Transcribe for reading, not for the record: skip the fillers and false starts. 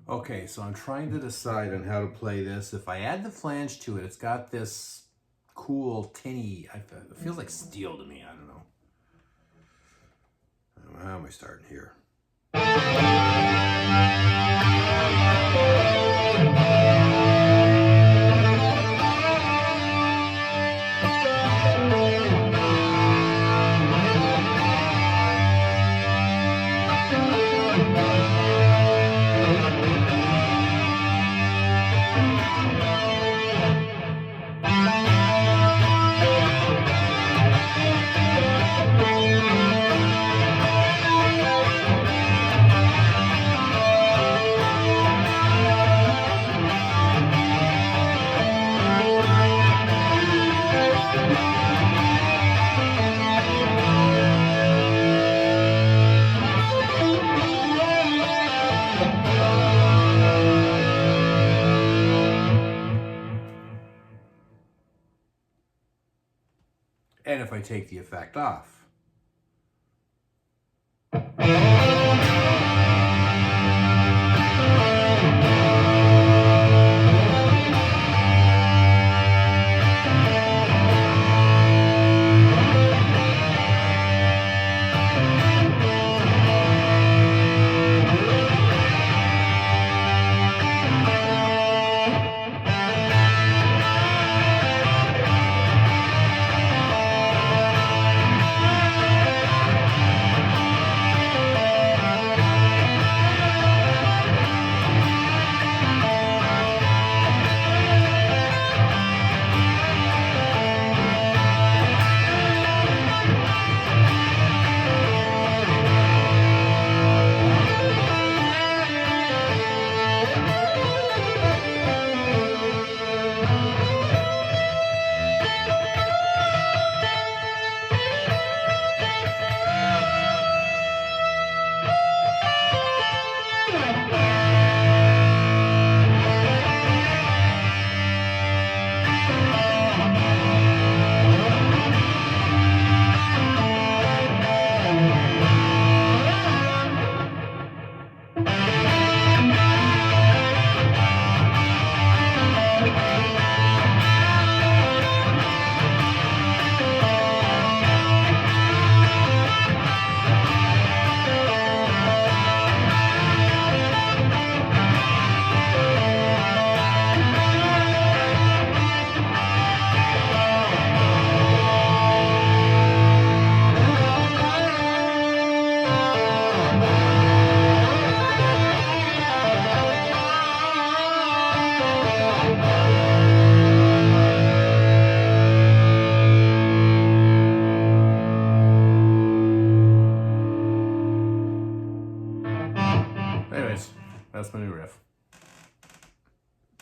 Okay, so I'm trying to decide on how to play this. If I add the flange to it, it's got this cool tinny, it feels like steel to me, I don't know. How am I starting here? And if I take the effect off. Anyways, that's my new riff.